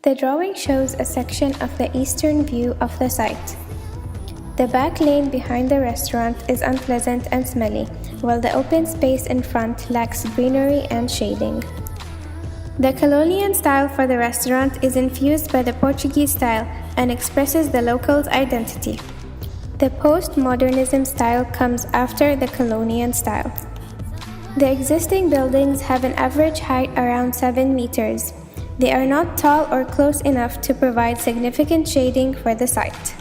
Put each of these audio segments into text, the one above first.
The drawing shows a section of the eastern view of the site. The back lane behind the restaurant is unpleasant and smelly, while the open space in front lacks greenery and shading. The colonial style for the restaurant is infused by the Portuguese style and expresses the local's identity. The post-modernism style comes after the colonial style. The existing buildings have an average height around 7 meters. They are not tall or close enough to provide significant shading for the site.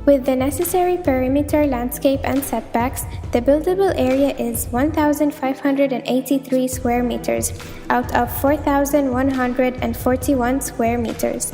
With the necessary perimeter landscape and setbacks, the buildable area is 1,583 square meters out of 4,141 square meters.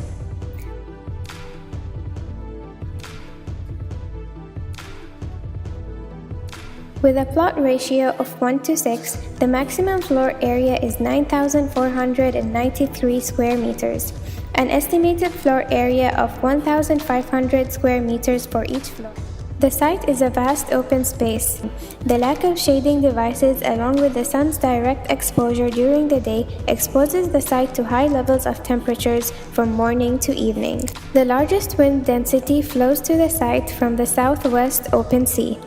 With a plot ratio of 1:6, the maximum floor area is 9,493 square meters, an estimated floor area of 1,500 square meters for each floor. The site is a vast open space. The lack of shading devices along with the sun's direct exposure during the day exposes the site to high levels of temperatures from morning to evening. The largest wind density flows to the site from the southwest open sea.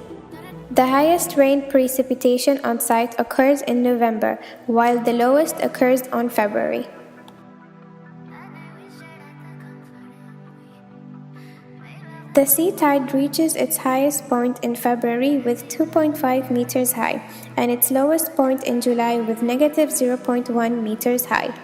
The highest rain precipitation on site occurs in November, while the lowest occurs on February. The sea tide reaches its highest point in February with 2.5 meters high, and its lowest point in July with negative 0.1 meters high.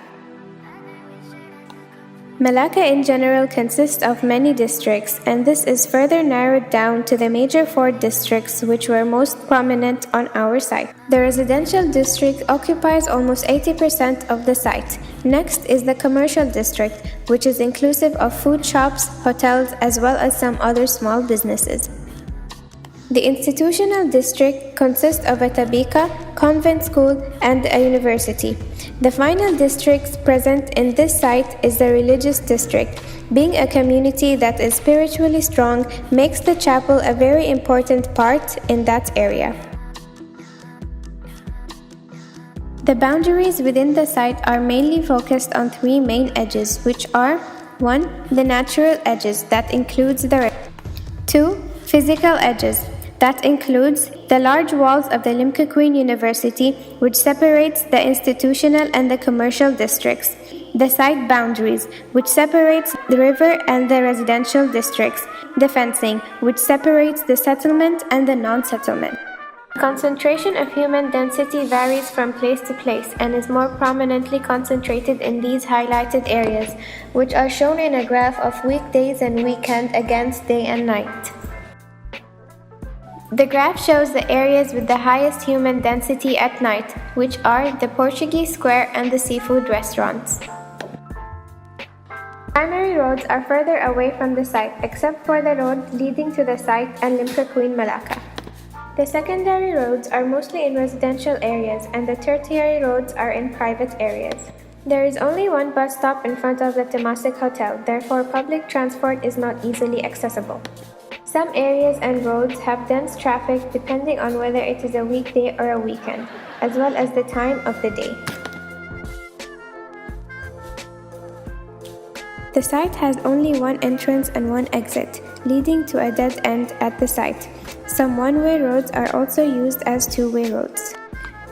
Malacca in general consists of many districts, and this is further narrowed down to the major 4 districts which were most prominent on our site. The residential district occupies almost 80% of the site. Next is the commercial district, which is inclusive of food shops, hotels, as well as some other small businesses. The institutional district consists of a tabika, convent school, and a university. The final district present in this site is the religious district. Being a community that is spiritually strong makes the chapel a very important part in that area. The boundaries within the site are mainly focused on 3 main edges, which are 1. The natural edges, that includes the 2. Physical edges, that includes the large walls of the Limca Queen University, which separates the institutional and the commercial districts. The site boundaries, which separates the river and the residential districts. The fencing, which separates the settlement and the non-settlement. The concentration of human density varies from place to place and is more prominently concentrated in these highlighted areas, which are shown in a graph of weekdays and weekend against day and night. The graph shows the areas with the highest human density at night, which are the Portuguese Square and the seafood restaurants. Primary roads are further away from the site, except for the road leading to the site and Limca Queen Malacca. The secondary roads are mostly in residential areas, and the tertiary roads are in private areas. There is only one bus stop in front of the Temasek Hotel, therefore public transport is not easily accessible. Some areas and roads have dense traffic depending on whether it is a weekday or a weekend, as well as the time of the day. The site has only one entrance and one exit, leading to a dead end at the site. Some one-way roads are also used as two-way roads.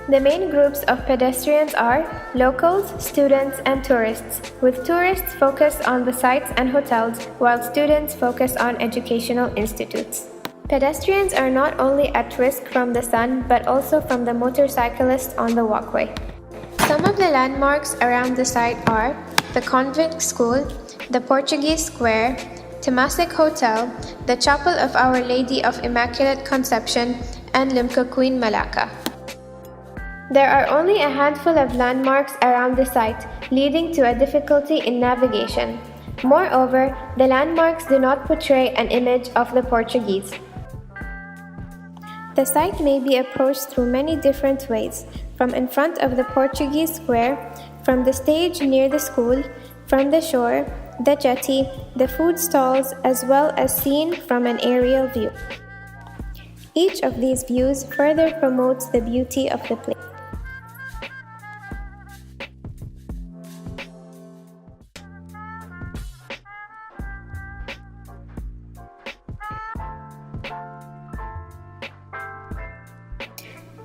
The main groups of pedestrians are locals, students, and tourists, with tourists focused on the sites and hotels, while students focus on educational institutes. Pedestrians are not only at risk from the sun, but also from the motorcyclists on the walkway. Some of the landmarks around the site are the convent school, the Portuguese Square, Temasek Hotel, the Chapel of Our Lady of Immaculate Conception, and Limca Queen Malacca. There are only a handful of landmarks around the site, leading to a difficulty in navigation. Moreover, the landmarks do not portray an image of the Portuguese. The site may be approached through many different ways, from in front of the Portuguese Square, from the stage near the school, from the shore, the jetty, the food stalls, as well as seen from an aerial view. Each of these views further promotes the beauty of the place.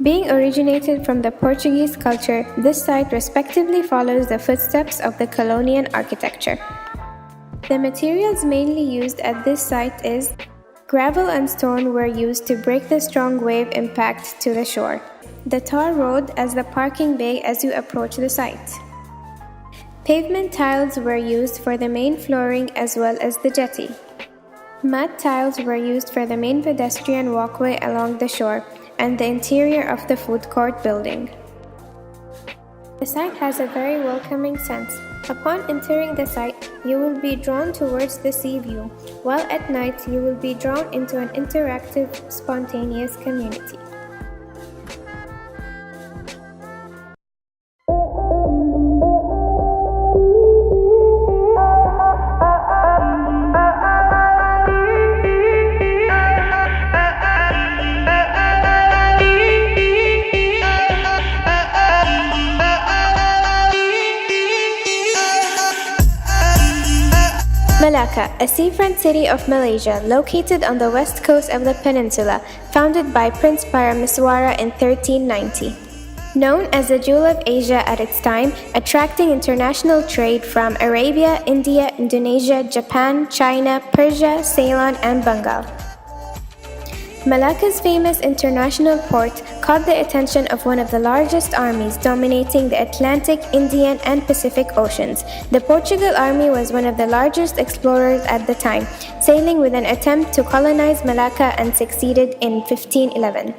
Being originated from the Portuguese culture, this site respectively follows the footsteps of the colonial architecture. The materials mainly used at this site is gravel and stone were used to break the strong wave impact to the shore. The tar road as the parking bay as you approach the site. Pavement tiles were used for the main flooring as well as the jetty. Mat tiles were used for the main pedestrian walkway along the shore and the interior of the food court building. The site has a very welcoming sense. Upon entering the site, you will be drawn towards the sea view, while at night you will be drawn into an interactive, spontaneous community. Malacca, a seafront city of Malaysia located on the west coast of the peninsula, founded by Prince Parameswara in 1390. Known as the Jewel of Asia at its time, attracting international trade from Arabia, India, Indonesia, Japan, China, Persia, Ceylon, and Bengal. Malacca's famous international port caught the attention of one of the largest armies dominating the Atlantic, Indian, and Pacific Oceans. The Portugal army was one of the largest explorers at the time, sailing with an attempt to colonize Malacca and succeeded in 1511.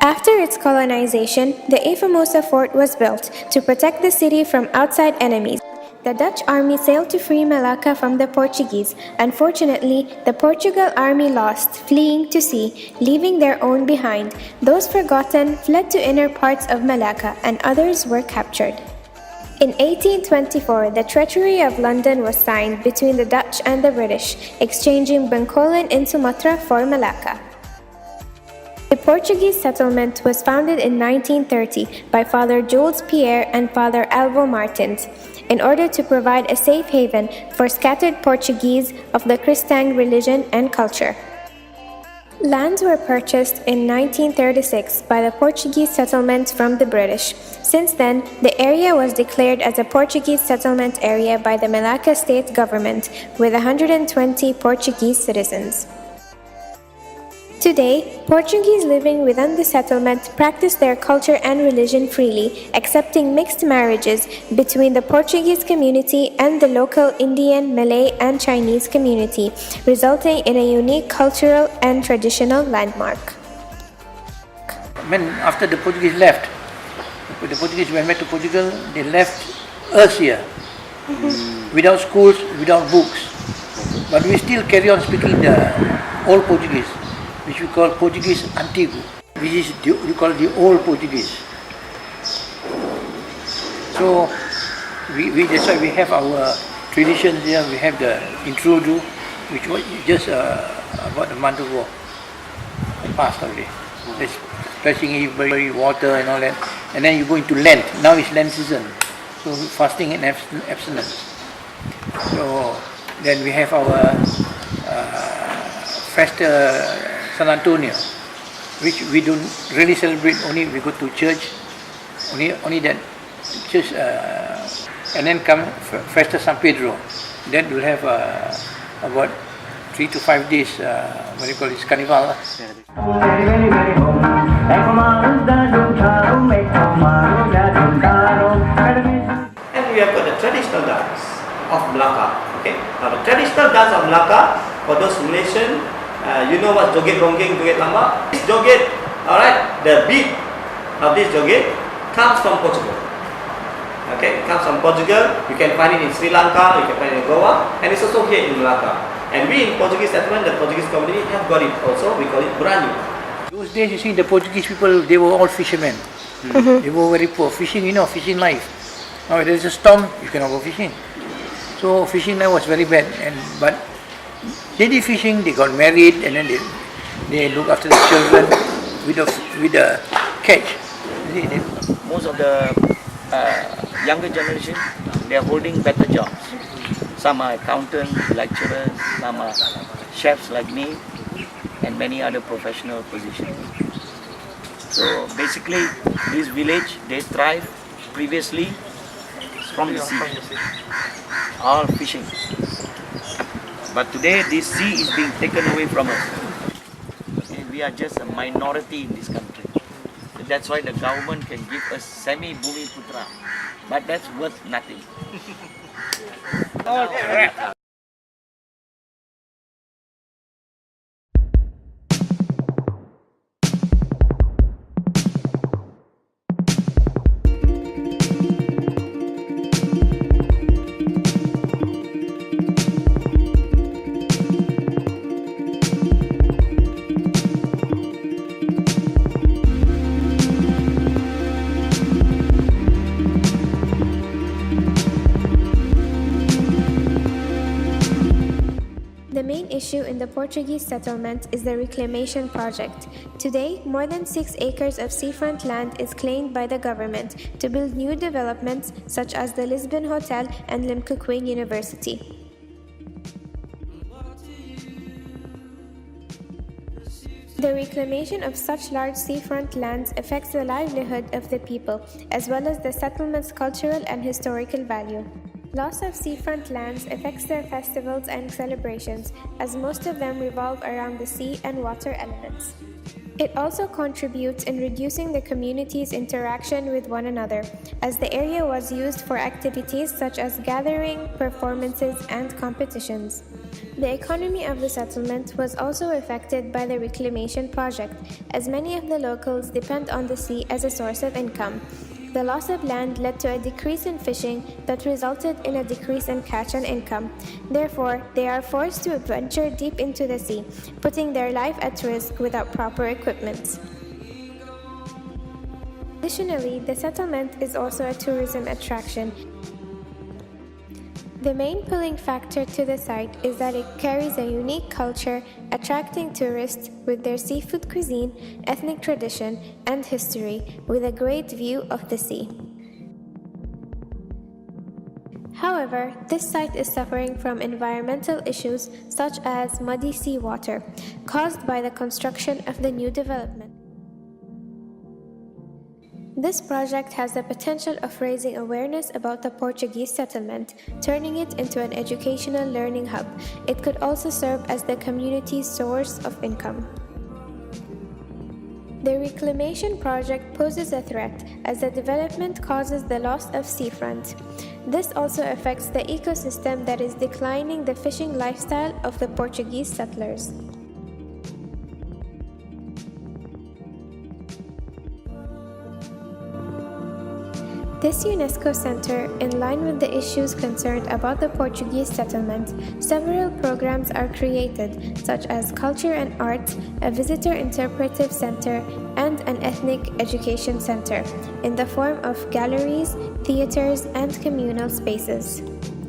After its colonization, the Formosa fort was built to protect the city from outside enemies. The Dutch army sailed to free Malacca from the Portuguese. Unfortunately, the Portugal army lost, fleeing to sea, leaving their own behind. Those forgotten fled to inner parts of Malacca, and others were captured. In 1824, the Treaty of London was signed between the Dutch and the British, exchanging Bencoolen in Sumatra for Malacca. The Portuguese settlement was founded in 1930 by Father Jules Pierre and Father Alvo Martins in order to provide a safe haven for scattered Portuguese of the Christian religion and culture. Lands were purchased in 1936 by the Portuguese settlement from the British. Since then, the area was declared as a Portuguese settlement area by the Malacca state government with 120 Portuguese citizens. Today, Portuguese living within the settlement practice their culture and religion freely, accepting mixed marriages between the Portuguese community and the local Indian, Malay, and Chinese community, resulting in a unique cultural and traditional landmark. When after the Portuguese left, the Portuguese went back to Portugal, they left us here, without schools, without books. But we still carry on speaking the old Portuguese, which we call Portuguese Antigo, which is we call the old Portuguese. So that's why we have our traditions here. We have the introdu, which was just about a month ago, passed already. There's splashing everybody, water and all that. And then you go into Lent. Now it's Lent season, so fasting and abstinence. So then we have our Festa San Antonio, which we don't really celebrate. Only we go to church, only that church, and then come Festa San Pedro. Then we'll have about 3 to 5 days. What do you call this? Carnival. And we have got the traditional dance of Malacca. Okay, now the traditional dance of Malacca, for those Malaysian. You know what joget ronggeng, joget lama? This joget, alright, the beat of this joget comes from Portugal. Okay, it comes from Portugal. You can find it in Sri Lanka, you can find it in Goa, and it's also here in Malacca. And we in Portuguese settlement, the Portuguese community have got it also. We call it Burani. Those days, you see, the Portuguese people, they were all fishermen. They were very poor. Fishing, fishing life. Now there is a storm, you cannot go fishing. So fishing life was very bad. But they did fishing, they got married, and then they look after the children with the catch. Most of the younger generation, they are holding better jobs. Some are accountants, lecturers, some are chefs like me, and many other professional positions. So basically, this village, they thrive previously from the sea, all fishing. But today, this sea is being taken away from us. And we are just a minority in this country. So that's why the government can give us semi-Bumi Putra. But that's worth nothing. The main issue in the Portuguese settlement is the reclamation project. Today, more than 6 acres of seafront land is claimed by the government to build new developments such as the Lisbon Hotel and Limkokwin University. The reclamation of such large seafront lands affects the livelihood of the people, as well as the settlement's cultural and historical value. Loss of seafront lands affects their festivals and celebrations, as most of them revolve around the sea and water elements. It also contributes in reducing the community's interaction with one another, as the area was used for activities such as gathering, performances, and competitions. The economy of the settlement was also affected by the reclamation project, as many of the locals depend on the sea as a source of income. The loss of land led to a decrease in fishing that resulted in a decrease in catch and income. Therefore, they are forced to venture deep into the sea, putting their life at risk without proper equipment. Additionally, the settlement is also a tourism attraction. The main pulling factor to the site is that it carries a unique culture, attracting tourists with their seafood cuisine, ethnic tradition, and history, with a great view of the sea. However, this site is suffering from environmental issues such as muddy seawater, caused by the construction of the new development. This project has the potential of raising awareness about the Portuguese settlement, turning it into an educational learning hub. It could also serve as the community's source of income. The reclamation project poses a threat as the development causes the loss of seafront. This also affects the ecosystem that is declining the fishing lifestyle of the Portuguese settlers. This UNESCO Centre, in line with the issues concerned about the Portuguese settlement, several programs are created, such as Culture and Arts, a Visitor Interpretive Centre, and an Ethnic Education Centre, in the form of galleries, theatres, and communal spaces.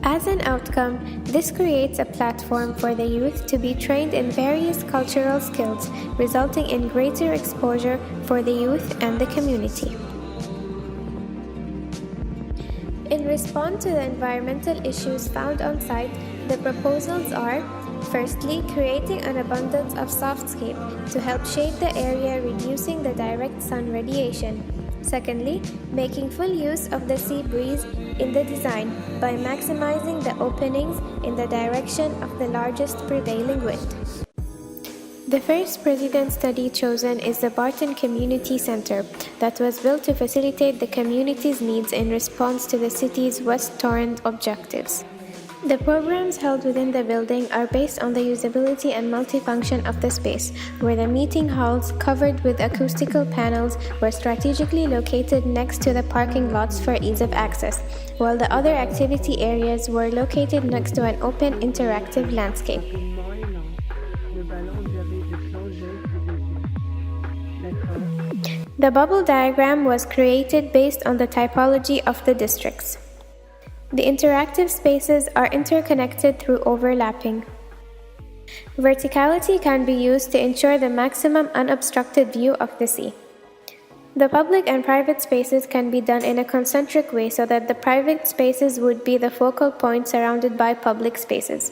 As an outcome, this creates a platform for the youth to be trained in various cultural skills, resulting in greater exposure for the youth and the community. In response to the environmental issues found on site, the proposals are: firstly, creating an abundance of softscape to help shade the area, reducing the direct sun radiation. Secondly, making full use of the sea breeze in the design by maximizing the openings in the direction of the largest prevailing wind. The first president study chosen is the Barton Community Centre that was built to facilitate the community's needs in response to the city's West Torrent objectives. The programs held within the building are based on the usability and multifunction of the space, where the meeting halls, covered with acoustical panels, were strategically located next to the parking lots for ease of access, while the other activity areas were located next to an open interactive landscape. The bubble diagram was created based on the typology of the districts. The interactive spaces are interconnected through overlapping. Verticality can be used to ensure the maximum unobstructed view of the sea. The public and private spaces can be done in a concentric way so that the private spaces would be the focal point surrounded by public spaces.